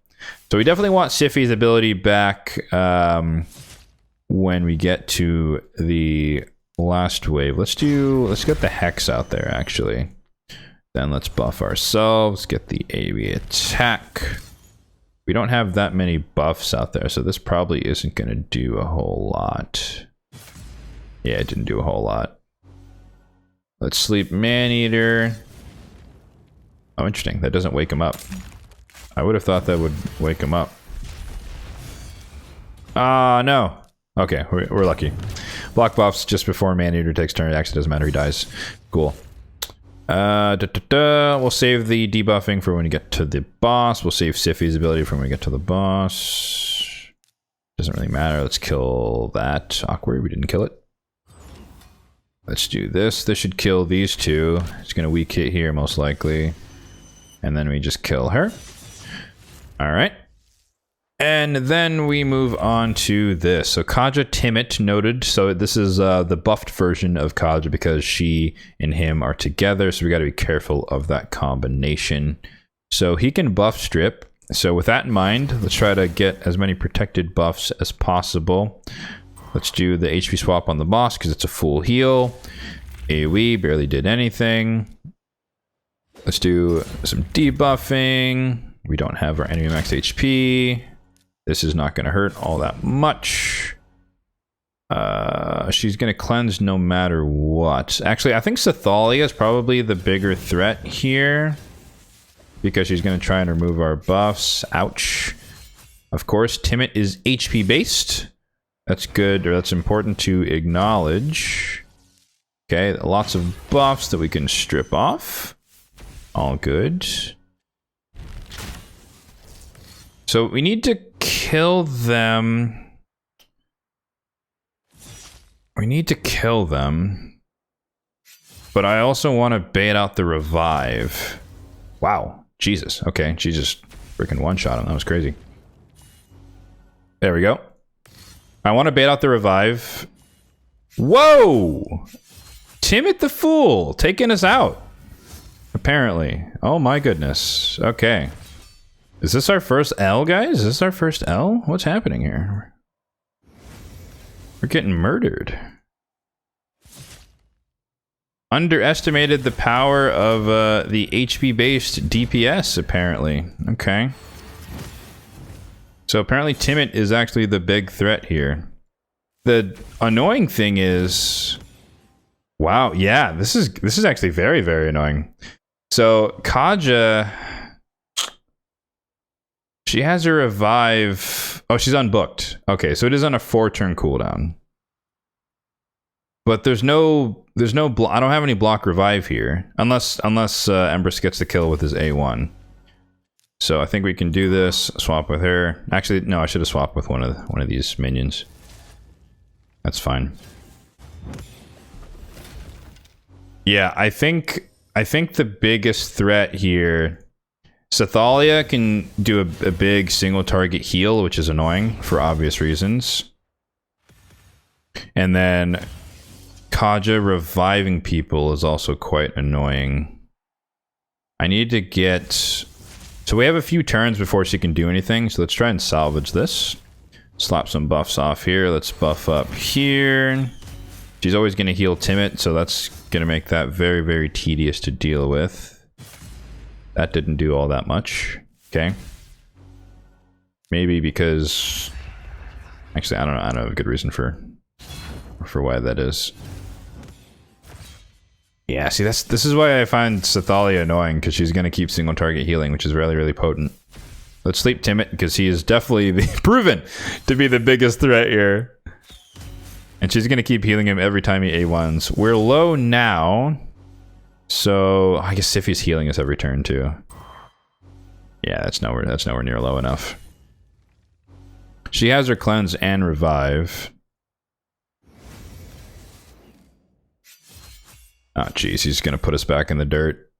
So we definitely want Siffi's ability back when we get to the last wave. Let's get the Hex out there, actually. Then let's buff ourselves. Get the AoE attack. We don't have that many buffs out there, so this probably isn't going to do a whole lot. Yeah, it didn't do a whole lot. Let's sleep Maneater. Oh, interesting. That doesn't wake him up. I would have thought that would wake him up. No. Okay, we're lucky. Block buffs just before Maneater takes turn. It actually doesn't matter. He dies. Cool. We'll save the debuffing for when we get to the boss. We'll save Siffi's ability for when we get to the boss. Doesn't really matter. Let's kill that. Awkward. We didn't kill it. Let's do this. This should kill these two. It's going to weak hit here, most likely. And then we just kill her. Alright. And then we move on to this. So Kaja Timit noted. So this is the buffed version of Kaja because she and him are together. So we got to be careful of that combination. So he can buff strip. So with that in mind, let's try to get as many protected buffs as possible. Let's do the HP swap on the boss because it's a full heal. AoE barely did anything. Let's do some debuffing. We don't have our enemy max HP. This is not going to hurt all that much. She's going to cleanse no matter what. Actually, I think Sathalia is probably the bigger threat here, because she's going to try and remove our buffs. Ouch. Of course, Timid is HP based. That's good, or that's important to acknowledge. Okay, lots of buffs that we can strip off. All good. So we need to kill them. We need to kill them. But I also want to bait out the revive. Wow. Jesus. Okay, she just freaking one-shot him. That was crazy. There we go. I want to bait out the revive. Whoa! Timid the Fool taking us out. Apparently. Oh my goodness. Okay. Is this our first L, guys? Is this our first L? What's happening here? We're getting murdered. Underestimated the power of the HP-based DPS, apparently. Okay. So apparently Timid is actually the big threat here. The annoying thing is... Wow, yeah, this is actually very, very annoying. So Kaja... She has a revive... Oh, she's unbooked. Okay, so it is on a 4-turn cooldown. But there's no I don't have any block revive here. Unless Empress gets the kill with his A1. So I think we can do this. Swap with her. Actually, no, I should have swapped with one of these minions. That's fine. Yeah, I think the biggest threat here... Sathalia can do a big single target heal, which is annoying for obvious reasons. And then Kaja reviving people is also quite annoying. I need to get... So we have a few turns before she can do anything, so let's try and salvage this. Slap some buffs off here. Let's buff up here. She's always going to heal Timid, so that's going to make that very, very tedious to deal with. That didn't do all that much. Okay. Maybe because... Actually, I don't know. I don't have a good reason for why that is. Yeah, see, this is why I find Sathalia annoying, because she's going to keep single target healing, which is really, really potent. Let's sleep Timid, because he is definitely proven to be the biggest threat here. And she's going to keep healing him every time he A1s. We're low now. So I guess Siphi's healing us every turn too. Yeah, that's nowhere near low enough. She has her cleanse and revive. Oh jeez, he's gonna put us back in the dirt.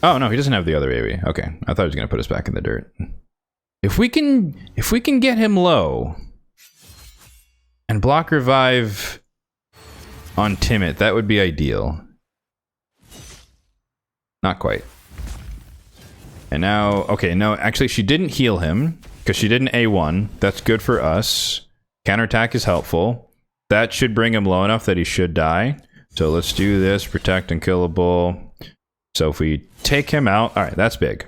Oh no, he doesn't have the other AoE. Okay, I thought he was gonna put us back in the dirt. If we can get him low and block revive on Timid, that would be ideal. Not quite. And now, okay, no, actually she didn't heal him because she didn't A1. That's good for us. Counterattack is helpful. That should bring him low enough that he should die. So let's do this, protect unkillable. So if we take him out, all right, that's big.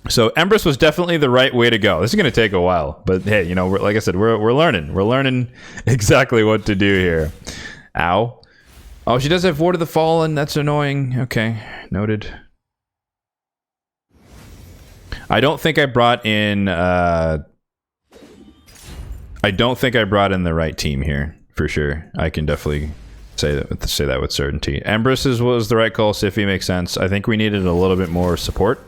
So Empress was definitely the right way to go. This is going to take a while, but hey, you know, like I said, we're learning. We're learning exactly what to do here. Ow. Oh, she does have Ward of the Fallen. That's annoying. Okay, noted. I don't think I brought in... I don't think I brought in the right team here, for sure. I can definitely say that with certainty. Empress was the right call. Siphi makes sense. I think we needed a little bit more support.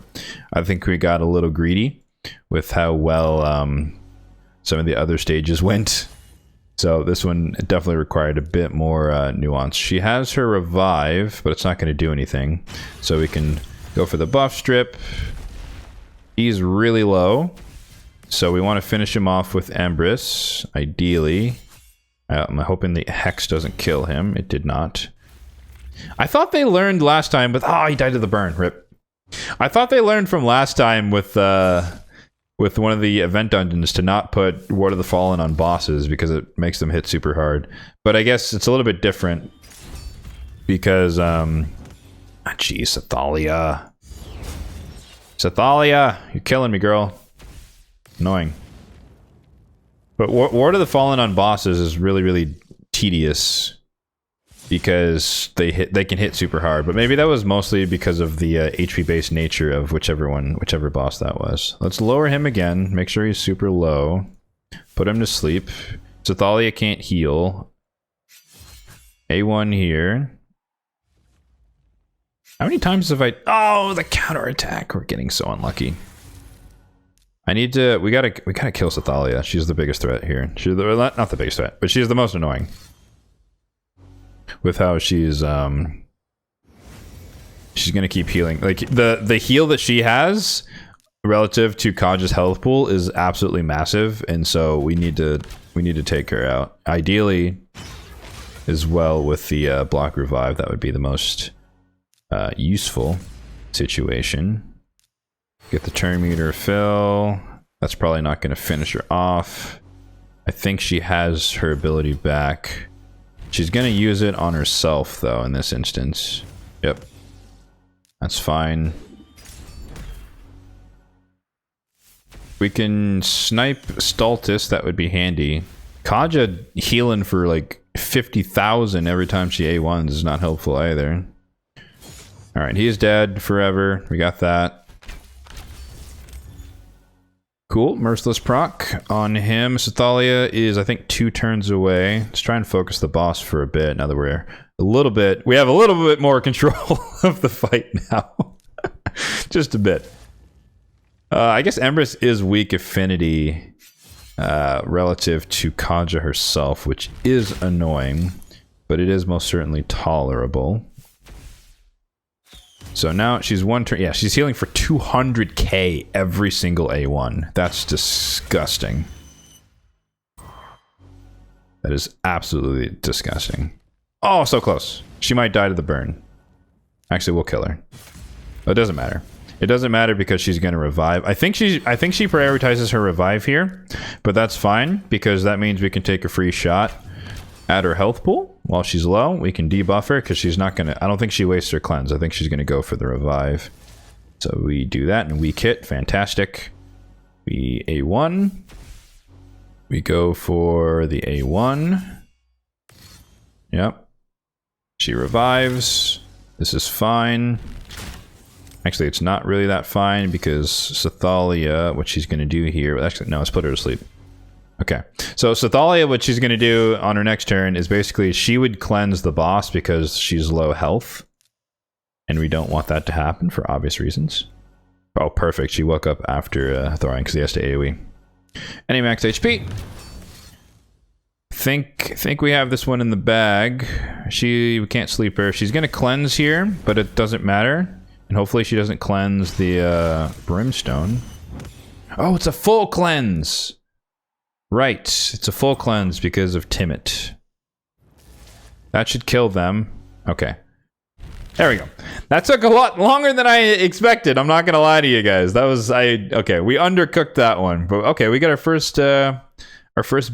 I think we got a little greedy with how well some of the other stages went. So this one definitely required a bit more nuance. She has her revive, but it's not going to do anything. So we can go for the buff strip. He's really low. So we want to finish him off with Empress, ideally. I'm hoping the Hex doesn't kill him. It did not. I thought they learned last time, but oh, he died to the burn. Rip. I thought they learned from last time with one of the event dungeons to not put Ward of the Fallen on bosses because it makes them hit super hard. But I guess it's a little bit different because, geez, Sathalia. Sathalia, you're killing me, girl. Annoying. But Ward of the Fallen on bosses is really, really tedious because they can hit super hard. But maybe that was mostly because of the HP based nature of whichever boss that was. Let's lower him again. Make sure he's super low. Put him to sleep. Sathalia can't heal. A1 here. How many times have I... Oh, the counterattack. We're getting so unlucky. I need to... We gotta kill Sathalia. She's the biggest threat here. She's the, not the biggest threat, but she's the most annoying. With how she's gonna keep healing. Like, the heal that she has relative to Kadja's health pool is absolutely massive, and so we need to take her out. Ideally, as well with the block revive, that would be the most useful situation. Get the turn meter fill. That's probably not going to finish her off. I think she has her ability back. She's going to use it on herself, though, in this instance. Yep. That's fine. We can snipe Stultus. That would be handy. Kadja healing for like 50,000 every time she A1s is not helpful either. Alright, he is dead forever. We got that. Cool, Merciless proc on him. Sathalia is, I think, 2 turns away. Let's try and focus the boss for a bit now that we have a little bit more control of the fight now. Just a bit. I guess Empress is weak affinity relative to Kadja herself, which is annoying, but it is most certainly tolerable. So now she's 1 turn. Yeah, she's healing for 200k every single A1. That's disgusting. That is absolutely disgusting. Oh, so close. She might die to the burn. Actually, we'll kill her. It doesn't matter. It doesn't matter because she's going to revive. I think she prioritizes her revive here, but that's fine because that means we can take a free shot at her health pool while she's low. We can debuff her because she's not going to... I don't think she wastes her cleanse. I think she's going to go for the revive. So we do that and weak hit. Fantastic. We A1. We go for the A1. Yep. She revives. This is fine. Actually, it's not really that fine because Sathalia, what she's going to do here... Actually, no, let's put her to sleep. Okay, so Sathalia, what she's going to do on her next turn is basically she would cleanse the boss because she's low health. And we don't want that to happen for obvious reasons. Oh, perfect. She woke up after Thorin because he has to AoE. Any max HP. Think we have this one in the bag. We can't sleep her. She's going to cleanse here, but it doesn't matter. And hopefully she doesn't cleanse the brimstone. Oh, it's a full cleanse! Right, it's a full cleanse because of Timid. That should kill them. Okay. There we go. That took a lot longer than I expected. I'm not gonna lie to you guys. That was... Okay, we undercooked that one. But okay, we got our first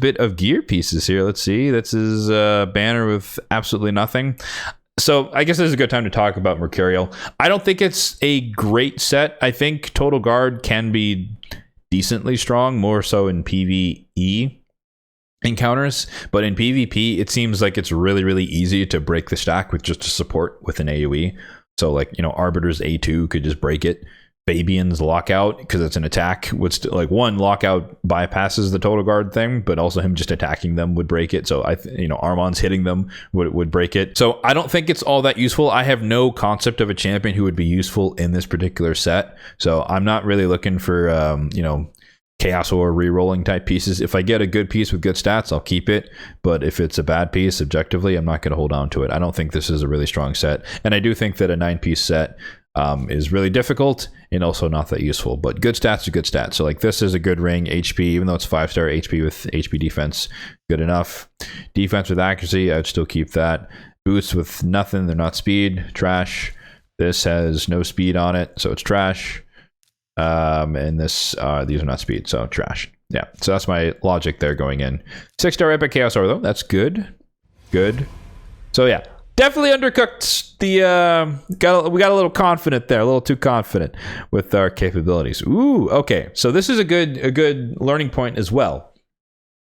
bit of gear pieces here. Let's see. This is a banner with absolutely nothing. So I guess this is a good time to talk about Mercurial. I don't think it's a great set. I think Total Guard can be decently strong, more so in PvE encounters, but in PvP it seems like it's really, really easy to break the stack with just a support with an AoE. So like, you know, Arbiter's A2 could just break it. Fabian's lockout, because it's an attack, would still, like, one, lockout bypasses the Total Guard thing, but also him just attacking them would break it. So Armon's hitting them would break it. So I don't think it's all that useful. I have no concept of a champion who would be useful in this particular set. So I'm not really looking for Chaos or re-rolling type pieces. If I get a good piece with good stats, I'll keep it. But if it's a bad piece, objectively, I'm not going to hold on to it. I don't think this is a really strong set. And I do think that a 9-piece set is really difficult and also not that useful. But good stats are good stats. So like this is a good ring. HP, even though it's 5-star HP with HP defense, good enough. Defense with accuracy, I'd still keep that. Boosts with nothing, they're not speed, trash. This has no speed on it, so it's trash. And this, these are not speed, so trash. Yeah, so that's my logic there going in. 6-star epic chaos ore though, that's good. Good. So yeah, definitely undercooked the, we got a little confident there, a little too confident with our capabilities. Ooh, okay. So this is a good learning point as well.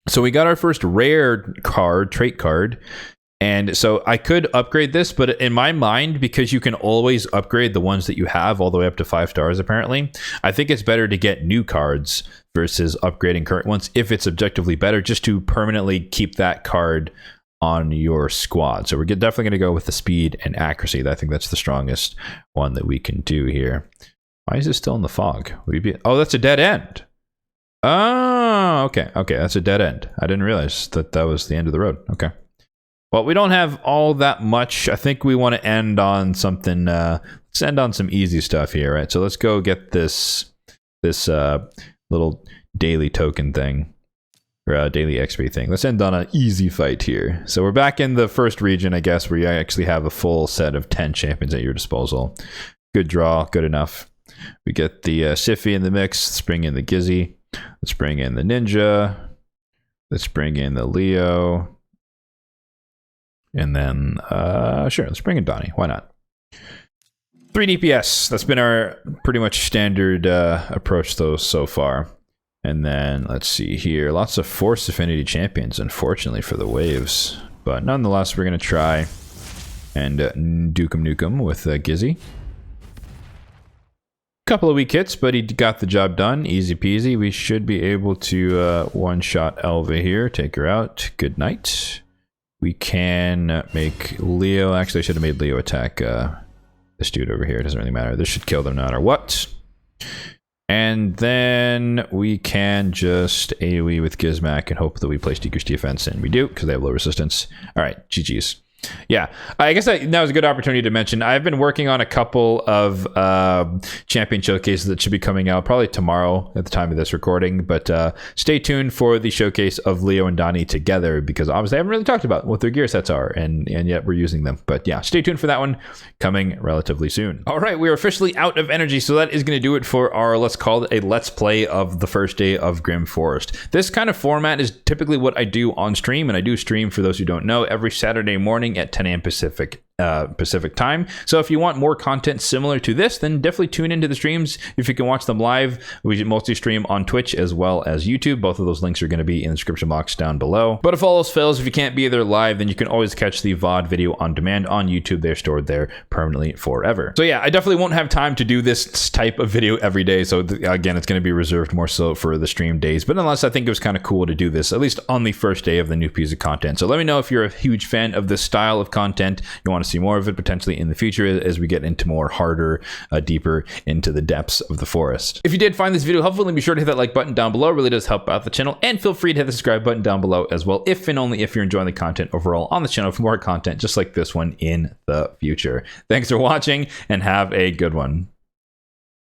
So we got our first rare card, trait card. And so I could upgrade this, but in my mind, because you can always upgrade the ones that you have all the way up to 5 stars, apparently, I think it's better to get new cards versus upgrading current ones if it's objectively better, just to permanently keep that card on your squad. So we're definitely going to go with the speed and accuracy. I think that's the strongest one that we can do here. Why is it still in the fog? Oh, that's a dead end. Oh, okay. Okay, that's a dead end. I didn't realize that that was the end of the road. Okay. Well, we don't have all that much. I think we want to end on something. Let's end on some easy stuff here, right? So let's go get this little daily token thing, or daily XP thing. Let's end on an easy fight here. So we're back in the first region, I guess, where you actually have a full set of 10 champions at your disposal. Good draw, good enough. We get the Siffy in the mix. Let's bring in the Gizzy. Let's bring in the Ninja. Let's bring in the Leo. And then, sure, let's bring in Donnie. Why not? 3 DPS. That's been our pretty much standard approach, though, so far. And then, let's see here. Lots of Force Affinity champions, unfortunately, for the waves. But nonetheless, we're going to try and Dukem Nukem with Gizzy. Couple of weak hits, but he got the job done. Easy peasy. We should be able to one-shot Elva here. Take her out. Good night. We can make Leo... Actually, I should have made Leo attack this dude over here. It doesn't really matter. This should kill them no matter what. And then we can just AoE with Gizmac and hope that we place Decreased Defense. And we do, because they have low resistance. All right, GG's. Yeah, I guess that was a good opportunity to mention. I've been working on a couple of champion showcases that should be coming out probably tomorrow at the time of this recording. But stay tuned for the showcase of Leo and Donnie together, because obviously I haven't really talked about what their gear sets are, and yet we're using them. But yeah, stay tuned for that one coming relatively soon. All right, we are officially out of energy, so that is going to do it for our, let's call it a let's play of the first day of Grim Forest. This kind of format is typically what I do on stream, and I do stream, for those who don't know, every Saturday morning at 10 a.m. Pacific time. So if you want more content similar to this, then definitely tune into the streams. If you can watch them live, we mostly stream on Twitch as well as YouTube. Both of those links are going to be in the description box down below. But if all else fails, if you can't be there live, then you can always catch the VOD video on demand on YouTube. They're stored there permanently forever. So yeah, I definitely won't have time to do this type of video every day. So again, it's going to be reserved more so for the stream days. But nonetheless, I think it was kind of cool to do this, at least on the first day of the new piece of content. So let me know if you're a huge fan of this style of content. You want to see more of it potentially in the future as we get into more harder, deeper into the depths of the forest. If you did find this video helpful, then be sure to hit that like button down below. It really does help out the channel. And feel free to hit the subscribe button down below as well, if and only if you're enjoying the content overall on the channel for more content just like this one in the future. Thanks for watching and have a good one.